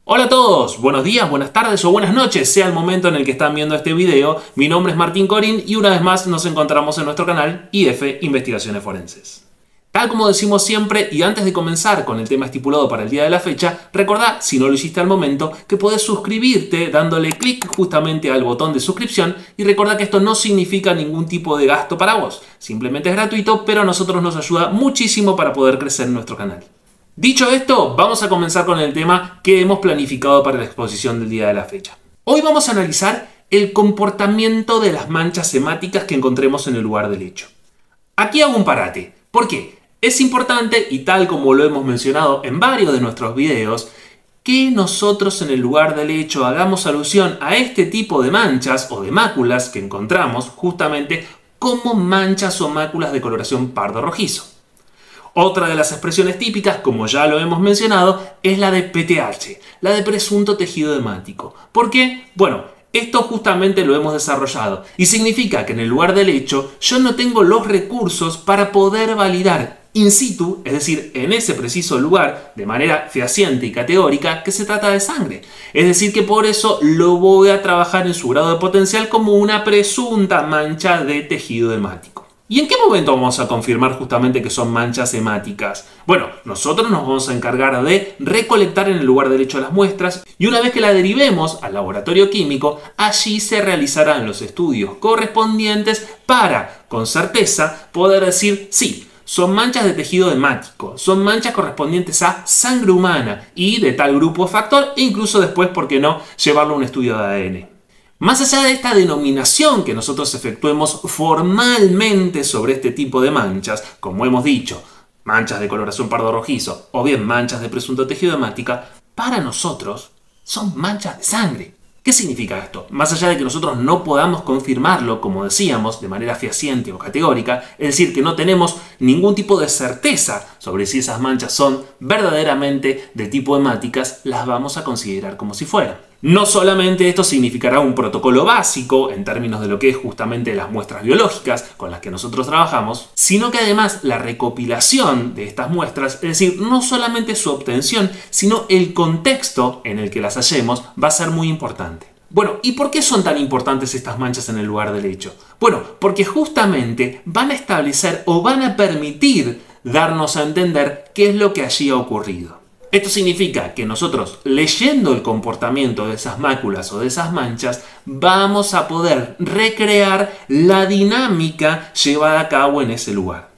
Hola a todos, buenos días, buenas tardes o buenas noches, sea el momento en el que están viendo este video. Mi nombre es Martín Corín y una vez más nos encontramos en nuestro canal IF Investigaciones Forenses. Tal como decimos siempre, y antes de comenzar con el tema estipulado para el día de la fecha, recordá, si no lo hiciste al momento, que podés suscribirte dándole clic justamente al botón de suscripción y recordá que esto no significa ningún tipo de gasto para vos, simplemente es gratuito, pero a nosotros nos ayuda muchísimo para poder crecer en nuestro canal. Dicho esto, vamos a comenzar con el tema que hemos planificado para la exposición del día de la fecha. Hoy vamos a analizar el comportamiento de las manchas hemáticas que encontremos en el lugar del hecho. Aquí hago un parate. ¿Por qué? Es importante, y tal como lo hemos mencionado en varios de nuestros videos, que nosotros en el lugar del hecho hagamos alusión a este tipo de manchas o de máculas que encontramos justamente como manchas o máculas de coloración pardo rojizo. Otra de las expresiones típicas, como ya lo hemos mencionado, es la de PTH, la de presunto tejido hemático. ¿Por qué? Bueno, esto justamente lo hemos desarrollado y significa que en el lugar del hecho yo no tengo los recursos para poder validar in situ, es decir, en ese preciso lugar, de manera fehaciente y categórica, que se trata de sangre. Es decir, que por eso lo voy a trabajar en su grado de potencial como una presunta mancha de tejido hemático. ¿Y en qué momento vamos a confirmar justamente que son manchas hemáticas? Bueno, nosotros nos vamos a encargar de recolectar en el lugar del hecho las muestras y una vez que la derivemos al laboratorio químico, allí se realizarán los estudios correspondientes para, con certeza, poder decir sí, son manchas de tejido hemático, son manchas correspondientes a sangre humana y de tal grupo o factor e incluso después, ¿por qué no?, llevarlo a un estudio de ADN. Más allá de esta denominación que nosotros efectuemos formalmente sobre este tipo de manchas, como hemos dicho, manchas de coloración pardo rojizo o bien manchas de presunto tejido hemática, para nosotros son manchas de sangre. ¿Qué significa esto? Más allá de que nosotros no podamos confirmarlo, como decíamos, de manera fehaciente o categórica, es decir, que no tenemos ningún tipo de certeza sobre si esas manchas son verdaderamente de tipo hemáticas, las vamos a considerar como si fueran. No solamente esto significará un protocolo básico en términos de lo que es justamente las muestras biológicas con las que nosotros trabajamos, sino que además la recopilación de estas muestras, es decir, no solamente su obtención, sino el contexto en el que las hallemos, va a ser muy importante. Bueno, ¿y por qué son tan importantes estas manchas en el lugar del hecho? Bueno, porque justamente van a establecer o van a permitir darnos a entender qué es lo que allí ha ocurrido. Esto significa que nosotros, leyendo el comportamiento de esas máculas o de esas manchas, vamos a poder recrear la dinámica llevada a cabo en ese lugar.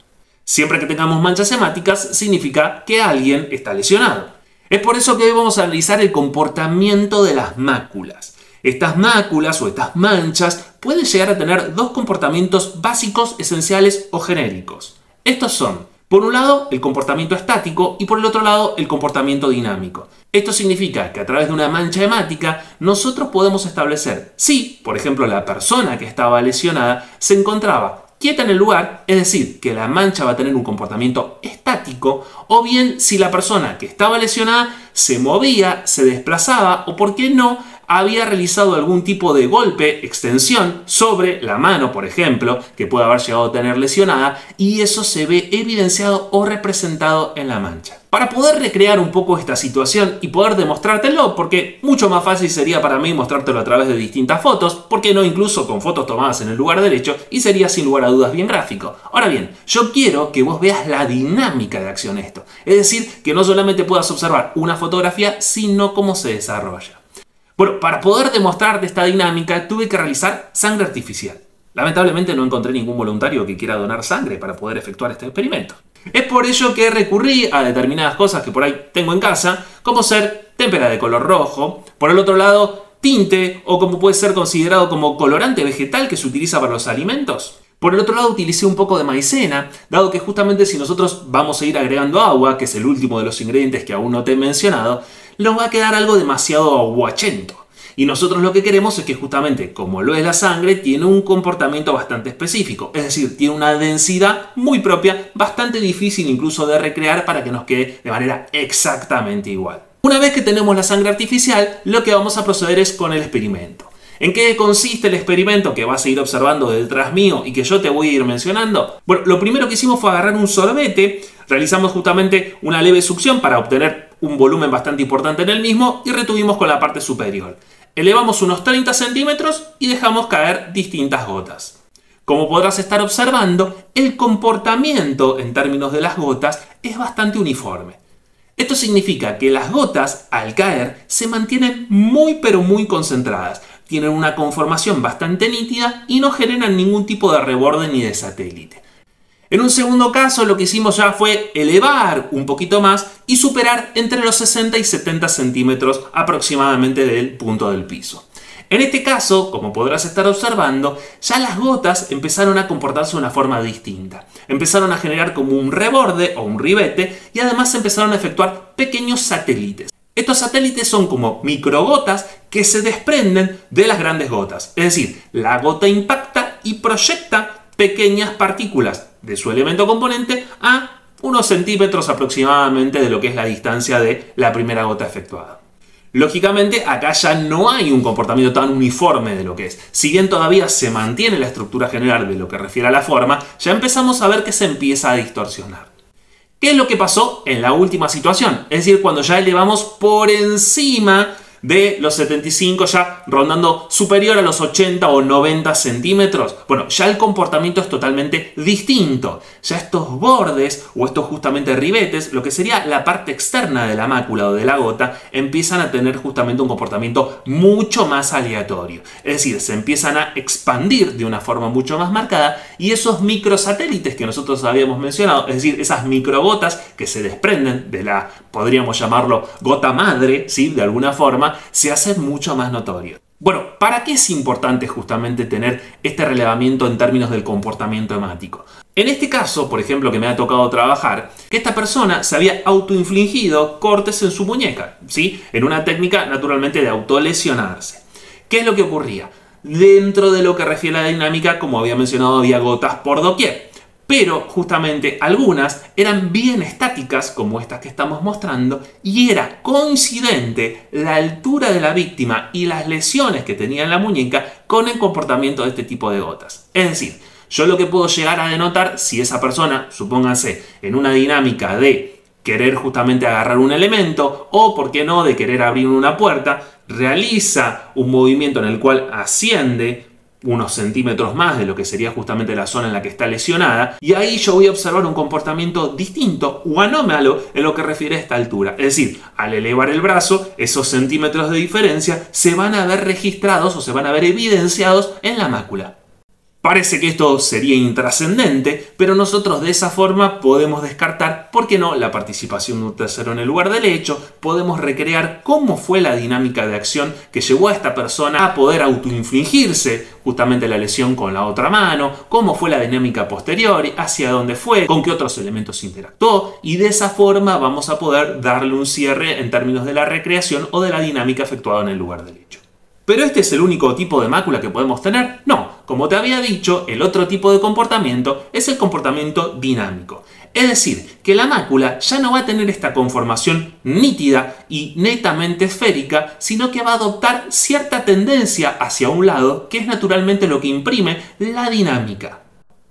Siempre que tengamos manchas hemáticas, significa que alguien está lesionado. Es por eso que hoy vamos a analizar el comportamiento de las máculas. Estas máculas o estas manchas pueden llegar a tener dos comportamientos básicos, esenciales o genéricos. Estos son, por un lado, el comportamiento estático y por el otro lado, el comportamiento dinámico. Esto significa que a través de una mancha hemática nosotros podemos establecer si, por ejemplo, la persona que estaba lesionada se encontraba quieta en el lugar, es decir, que la mancha va a tener un comportamiento estático, o bien si la persona que estaba lesionada se movía, se desplazaba o, por qué no, había realizado algún tipo de golpe, extensión sobre la mano, por ejemplo, que puede haber llegado a tener lesionada, y eso se ve evidenciado o representado en la mancha. Para poder recrear un poco esta situación y poder demostrártelo, porque mucho más fácil sería para mí mostrártelo a través de distintas fotos, ¿por qué no incluso con fotos tomadas en el lugar del hecho? Y sería sin lugar a dudas bien gráfico. Ahora bien, yo quiero que vos veas la dinámica de acción de esto. Es decir, que no solamente puedas observar una fotografía, sino cómo se desarrolla. Bueno, para poder demostrarte esta dinámica tuve que realizar sangre artificial. Lamentablemente no encontré ningún voluntario que quiera donar sangre para poder efectuar este experimento. Es por ello que recurrí a determinadas cosas que por ahí tengo en casa, como ser témpera de color rojo, por el otro lado tinte o como puede ser considerado como colorante vegetal que se utiliza para los alimentos. Por el otro lado utilicé un poco de maicena, dado que justamente si nosotros vamos a ir agregando agua, que es el último de los ingredientes que aún no te he mencionado, nos va a quedar algo demasiado aguachento. Y nosotros lo que queremos es que justamente, como lo es la sangre, tiene un comportamiento bastante específico. Es decir, tiene una densidad muy propia, bastante difícil incluso de recrear para que nos quede de manera exactamente igual. Una vez que tenemos la sangre artificial, lo que vamos a proceder es con el experimento. ¿En qué consiste el experimento que vas a ir observando detrás mío y que yo te voy a ir mencionando? Bueno, lo primero que hicimos fue agarrar un sorbete, realizamos justamente una leve succión para obtener un volumen bastante importante en el mismo y retuvimos con la parte superior. Elevamos unos 30 centímetros y dejamos caer distintas gotas. Como podrás estar observando, el comportamiento en términos de las gotas es bastante uniforme. Esto significa que las gotas, al caer, se mantienen muy pero muy concentradas, tienen una conformación bastante nítida y no generan ningún tipo de reborde ni de satélite. En un segundo caso, lo que hicimos ya fue elevar un poquito más y superar entre los 60 y 70 centímetros aproximadamente del punto del piso. En este caso, como podrás estar observando, ya las gotas empezaron a comportarse de una forma distinta. Empezaron a generar como un reborde o un ribete y además empezaron a efectuar pequeños satélites. Estos satélites son como microgotas que se desprenden de las grandes gotas. Es decir, la gota impacta y proyecta pequeñas partículas de su elemento componente a unos centímetros aproximadamente de lo que es la distancia de la primera gota efectuada. Lógicamente, acá ya no hay un comportamiento tan uniforme de lo que es. Si bien todavía se mantiene la estructura general de lo que refiere a la forma, ya empezamos a ver que se empieza a distorsionar. ¿Qué es lo que pasó en la última situación? Es decir, cuando ya elevamos por encima de los 75, ya rondando superior a los 80 o 90 centímetros. Bueno, ya el comportamiento es totalmente distinto. Ya estos bordes o estos justamente ribetes, lo que sería la parte externa de la mácula o de la gota, empiezan a tener justamente un comportamiento mucho más aleatorio. Es decir, se empiezan a expandir de una forma mucho más marcada y esos microsatélites que nosotros habíamos mencionado, es decir, esas microgotas que se desprenden de la, podríamos llamarlo, gota madre, ¿sí? De alguna forma, se hacen mucho más notorios. Bueno, ¿para qué es importante justamente tener este relevamiento en términos del comportamiento hemático? En este caso, por ejemplo, que me ha tocado trabajar, que esta persona se había autoinfligido cortes en su muñeca, ¿sí? En una técnica naturalmente de autolesionarse. ¿Qué es lo que ocurría? Dentro de lo que refiere a la dinámica, como había mencionado, había gotas por doquier. Pero justamente algunas eran bien estáticas, como estas que estamos mostrando, y era coincidente la altura de la víctima y las lesiones que tenía en la muñeca con el comportamiento de este tipo de gotas. Es decir, yo lo que puedo llegar a denotar si esa persona, supónganse, en una dinámica de querer justamente agarrar un elemento o, por qué no, de querer abrir una puerta, realiza un movimiento en el cual asciende unos centímetros más de lo que sería justamente la zona en la que está lesionada, y ahí yo voy a observar un comportamiento distinto o anómalo en lo que refiere a esta altura. Es decir, al elevar el brazo, esos centímetros de diferencia se van a ver registrados o se van a ver evidenciados en la mácula. Parece que esto sería intrascendente, pero nosotros de esa forma podemos descartar, ¿por qué no?, la participación de un tercero en el lugar del hecho. Podemos recrear cómo fue la dinámica de acción que llevó a esta persona a poder autoinfligirse justamente la lesión con la otra mano, cómo fue la dinámica posterior, hacia dónde fue, con qué otros elementos interactuó, y de esa forma vamos a poder darle un cierre en términos de la recreación o de la dinámica efectuada en el lugar del hecho. ¿Pero este es el único tipo de mácula que podemos tener? No, como te había dicho, el otro tipo de comportamiento es el comportamiento dinámico. Es decir, que la mácula ya no va a tener esta conformación nítida y netamente esférica, sino que va a adoptar cierta tendencia hacia un lado, que es naturalmente lo que imprime la dinámica.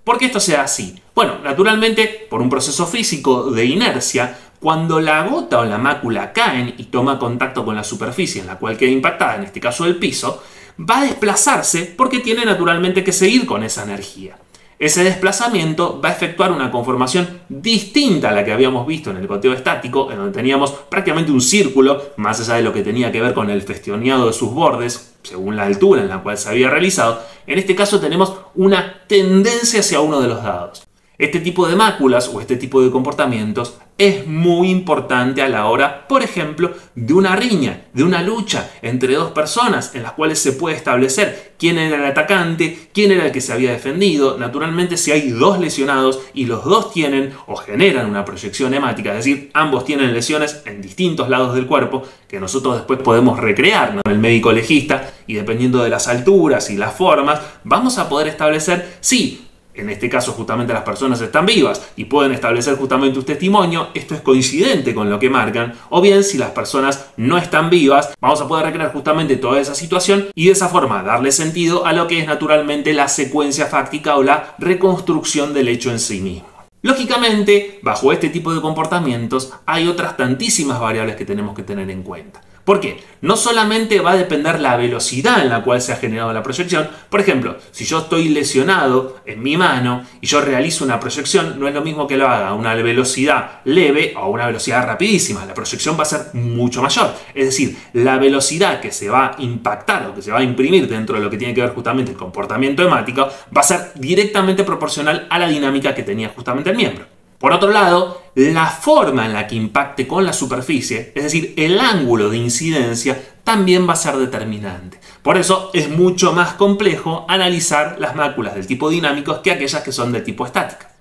¿Por qué esto sea así? Bueno, naturalmente, por un proceso físico de inercia, cuando la gota o la mácula caen y toma contacto con la superficie en la cual queda impactada, en este caso el piso, va a desplazarse porque tiene naturalmente que seguir con esa energía. Ese desplazamiento va a efectuar una conformación distinta a la que habíamos visto en el goteo estático, en donde teníamos prácticamente un círculo, más allá de lo que tenía que ver con el festioneado de sus bordes, según la altura en la cual se había realizado. En este caso tenemos una tendencia hacia uno de los lados. Este tipo de máculas o este tipo de comportamientos es muy importante a la hora, por ejemplo, de una riña, de una lucha entre dos personas en las cuales se puede establecer quién era el atacante, quién era el que se había defendido. Naturalmente, si hay dos lesionados y los dos tienen o generan una proyección hemática, es decir, ambos tienen lesiones en distintos lados del cuerpo que nosotros después podemos recrear, ¿no?, el médico legista, y dependiendo de las alturas y las formas, vamos a poder establecer si en este caso justamente las personas están vivas y pueden establecer justamente un testimonio, esto es coincidente con lo que marcan, o bien si las personas no están vivas, vamos a poder recrear justamente toda esa situación y de esa forma darle sentido a lo que es naturalmente la secuencia fáctica o la reconstrucción del hecho en sí mismo. Lógicamente, bajo este tipo de comportamientos hay otras tantísimas variables que tenemos que tener en cuenta. ¿Por qué? No solamente va a depender la velocidad en la cual se ha generado la proyección. Por ejemplo, si yo estoy lesionado en mi mano y yo realizo una proyección, no es lo mismo que lo haga a una velocidad leve o a una velocidad rapidísima. La proyección va a ser mucho mayor. Es decir, la velocidad que se va a impactar o que se va a imprimir dentro de lo que tiene que ver justamente el comportamiento hemático va a ser directamente proporcional a la dinámica que tenía justamente el miembro. Por otro lado, la forma en la que impacte con la superficie, es decir, el ángulo de incidencia, también va a ser determinante. Por eso es mucho más complejo analizar las máculas del tipo dinámico que aquellas que son del tipo estática.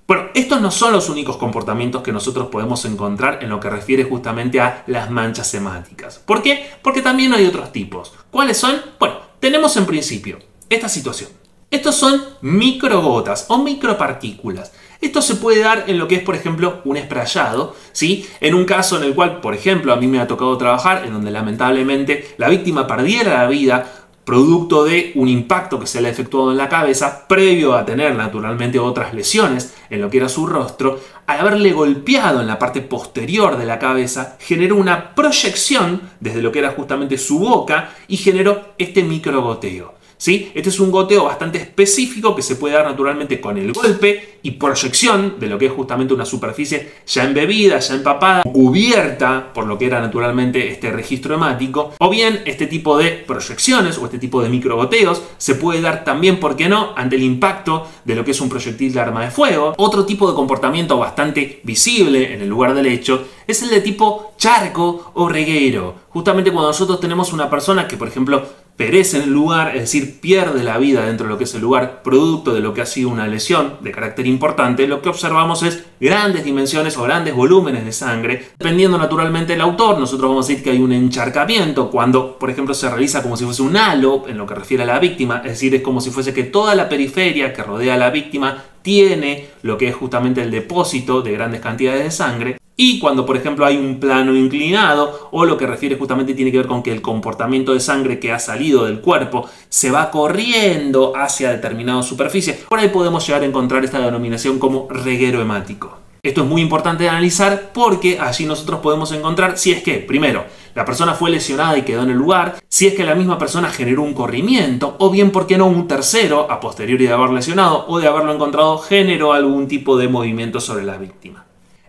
Bueno, estos no son los únicos comportamientos que nosotros podemos encontrar en lo que refiere justamente a las manchas hemáticas. ¿Por qué? Porque también hay otros tipos. ¿Cuáles son? Bueno, tenemos en principio esta situación. Estos son microgotas o micropartículas. Esto se puede dar en lo que es, por ejemplo, un sprayado, ¿sí? En un caso en el cual, por ejemplo, a mí me ha tocado trabajar en donde lamentablemente la víctima perdiera la vida producto de un impacto que se le ha efectuado en la cabeza, previo a tener naturalmente otras lesiones en lo que era su rostro. Al haberle golpeado en la parte posterior de la cabeza, generó una proyección desde lo que era justamente su boca y generó este microgoteo. ¿Sí? Este es un goteo bastante específico que se puede dar naturalmente con el golpe y proyección de lo que es justamente una superficie ya embebida, ya empapada, cubierta por lo que era naturalmente este registro hemático. O bien este tipo de proyecciones o este tipo de microgoteos se puede dar también, ¿por qué no?, ante el impacto de lo que es un proyectil de arma de fuego. Otro tipo de comportamiento bastante visible en el lugar del hecho es el de tipo charco o reguero. Justamente cuando nosotros tenemos una persona que, por ejemplo, perece en el lugar, es decir, pierde la vida dentro de lo que es el lugar, producto de lo que ha sido una lesión de carácter importante, lo que observamos es grandes dimensiones o grandes volúmenes de sangre. Dependiendo naturalmente del autor, nosotros vamos a decir que hay un encharcamiento cuando, por ejemplo, se realiza como si fuese un halo en lo que refiere a la víctima, es decir, es como si fuese que toda la periferia que rodea a la víctima tiene lo que es justamente el depósito de grandes cantidades de sangre. Y cuando, por ejemplo, hay un plano inclinado o lo que refiere justamente tiene que ver con que el comportamiento de sangre que ha salido del cuerpo se va corriendo hacia determinada superficie, por ahí podemos llegar a encontrar esta denominación como reguero hemático. Esto es muy importante de analizar porque allí nosotros podemos encontrar si es que, primero, la persona fue lesionada y quedó en el lugar, si es que la misma persona generó un corrimiento, o bien, ¿por qué no?, un tercero, a posteriori de haber lesionado o de haberlo encontrado, generó algún tipo de movimiento sobre la víctima.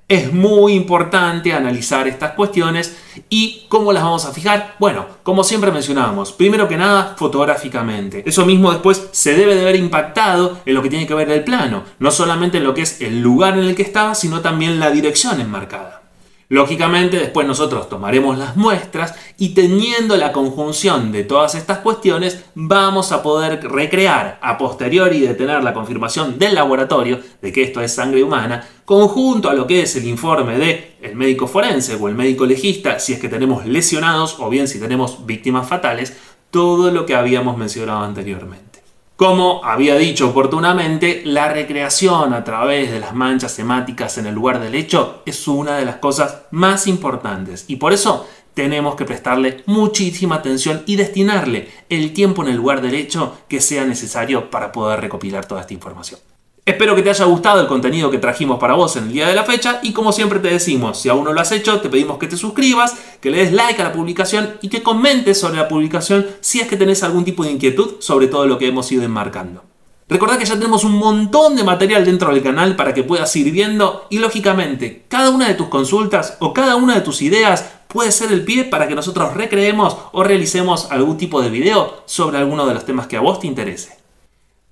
Es muy importante analizar estas cuestiones y ¿cómo las vamos a fijar? Bueno, como siempre mencionábamos, primero que nada fotográficamente. Eso mismo después se debe de ver impactado en lo que tiene que ver el plano, no solamente en lo que es el lugar en el que estaba, sino también la dirección enmarcada. Lógicamente después nosotros tomaremos las muestras y teniendo la conjunción de todas estas cuestiones vamos a poder recrear a posteriori de tener la confirmación del laboratorio de que esto es sangre humana, conjunto a lo que es el informe del médico forense o el médico legista si es que tenemos lesionados o bien si tenemos víctimas fatales, todo lo que habíamos mencionado anteriormente. Como había dicho oportunamente, la recreación a través de las manchas hemáticas en el lugar del hecho es una de las cosas más importantes y por eso tenemos que prestarle muchísima atención y destinarle el tiempo en el lugar del hecho que sea necesario para poder recopilar toda esta información. Espero que te haya gustado el contenido que trajimos para vos en el día de la fecha y como siempre te decimos, si aún no lo has hecho, te pedimos que te suscribas, que le des like a la publicación y que comentes sobre la publicación si es que tenés algún tipo de inquietud sobre todo lo que hemos ido enmarcando. Recordá que ya tenemos un montón de material dentro del canal para que puedas ir viendo y lógicamente cada una de tus consultas o cada una de tus ideas puede ser el pie para que nosotros recreemos o realicemos algún tipo de video sobre alguno de los temas que a vos te interese.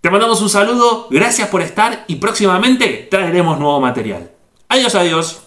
Te mandamos un saludo, gracias por estar y próximamente traeremos nuevo material. Adiós, adiós.